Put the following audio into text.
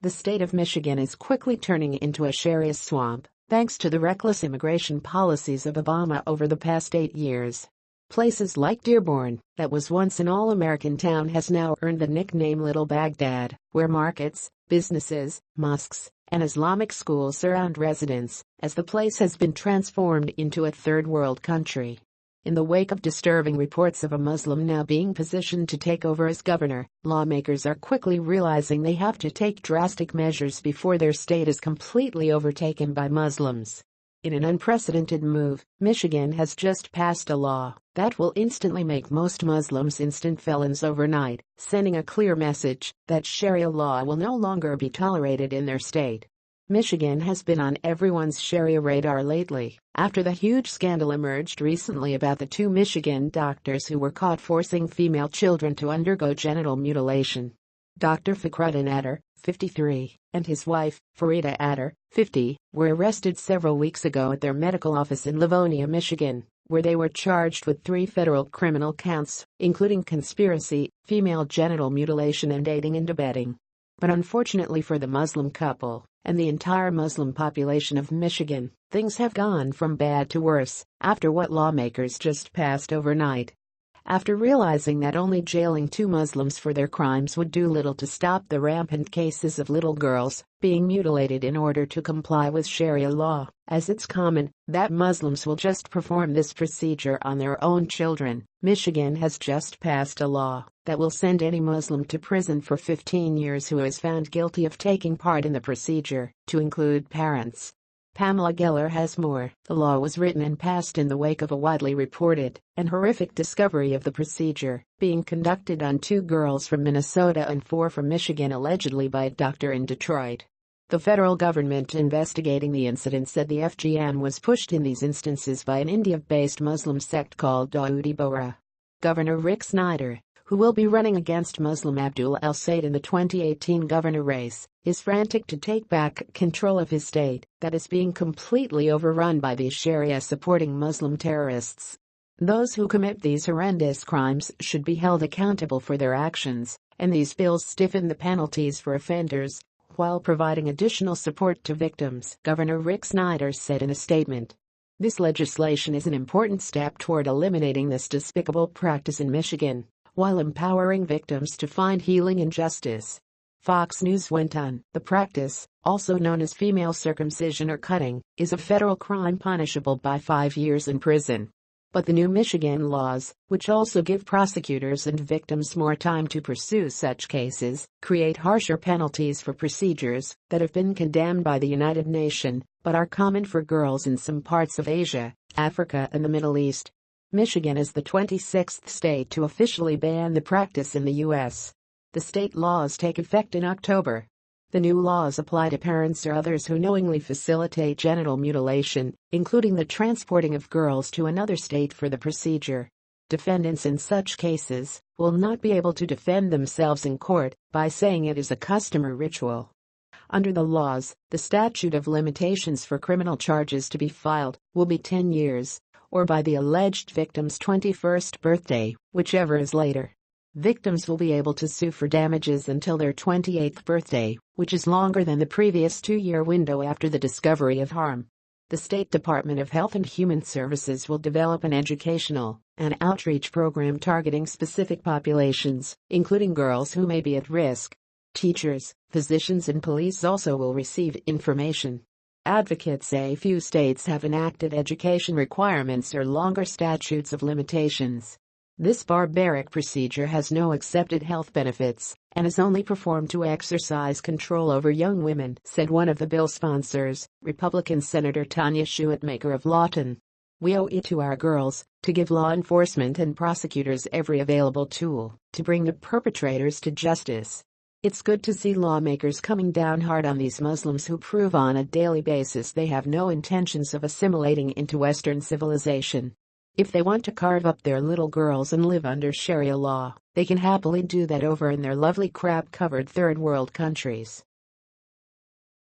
The state of Michigan is quickly turning into a Sharia swamp, thanks to the reckless immigration policies of Obama over the past 8 years. Places like Dearborn, that was once an all-American town, has now earned the nickname Little Baghdad, where markets, businesses, mosques, and Islamic schools surround residents, as the place has been transformed into a third-world country. In the wake of disturbing reports of a Muslim now being positioned to take over as governor, lawmakers are quickly realizing they have to take drastic measures before their state is completely overtaken by Muslims. In an unprecedented move, Michigan has just passed a law that will instantly make most Muslims instant felons overnight, sending a clear message that Sharia law will no longer be tolerated in their state. Michigan has been on everyone's Sharia radar lately, after the huge scandal emerged recently about the 2 Michigan doctors who were caught forcing female children to undergo genital mutilation. Dr. Fakhruddin Atter, 53, and his wife, Farida Atter, 50, were arrested several weeks ago at their medical office in Livonia, Michigan, where they were charged with 3 federal criminal counts, including conspiracy, female genital mutilation, and aiding and abetting. But unfortunately for the Muslim couple, and the entire Muslim population of Michigan, things have gone from bad to worse after what lawmakers just passed overnight. After realizing that only jailing 2 Muslims for their crimes would do little to stop the rampant cases of little girls being mutilated in order to comply with Sharia law, as it's common that Muslims will just perform this procedure on their own children, Michigan has just passed a law that will send any Muslim to prison for 15 years who is found guilty of taking part in the procedure, to include parents. Pamela Geller has more. The law was written and passed in the wake of a widely reported and horrific discovery of the procedure being conducted on 2 girls from Minnesota and 4 from Michigan, allegedly by a doctor in Detroit. The federal government investigating the incident said the FGM was pushed in these instances by an India-based Muslim sect called Dawoodi Bohra. Governor Rick Snyder, who will be running against Muslim Abdul El-Sayed in the 2018 governor race, is frantic to take back control of his state that is being completely overrun by these Sharia-supporting Muslim terrorists. Those who commit these horrendous crimes should be held accountable for their actions, and these bills stiffen the penalties for offenders while providing additional support to victims, Governor Rick Snyder said in a statement. This legislation is an important step toward eliminating this despicable practice in Michigan, while empowering victims to find healing and justice. Fox News went on. The practice, also known as female circumcision or cutting, is a federal crime punishable by 5 years in prison. But the new Michigan laws, which also give prosecutors and victims more time to pursue such cases, create harsher penalties for procedures that have been condemned by the United Nations, but are common for girls in some parts of Asia, Africa, and the Middle East. Michigan is the 26th state to officially ban the practice in the U.S. The state laws take effect in October. The new laws apply to parents or others who knowingly facilitate genital mutilation, including the transporting of girls to another state for the procedure. Defendants in such cases will not be able to defend themselves in court by saying it is a custom or ritual. Under the laws, the statute of limitations for criminal charges to be filed will be 10 years, or by the alleged victim's 21st birthday, whichever is later. Victims will be able to sue for damages until their 28th birthday, which is longer than the previous 2-year window after the discovery of harm. The State Department of Health and Human Services will develop an educational and outreach program targeting specific populations, including girls who may be at risk. Teachers, physicians, and police also will receive information. Advocates say few states have enacted education requirements or longer statutes of limitations. This barbaric procedure has no accepted health benefits and is only performed to exercise control over young women, said one of the bill sponsors, Republican Senator Tanya Schuetmaker of Lawton. We owe it to our girls to give law enforcement and prosecutors every available tool to bring the perpetrators to justice. It's good to see lawmakers coming down hard on these Muslims who prove on a daily basis they have no intentions of assimilating into Western civilization. If they want to carve up their little girls and live under Sharia law, they can happily do that over in their lovely crap-covered third-world countries.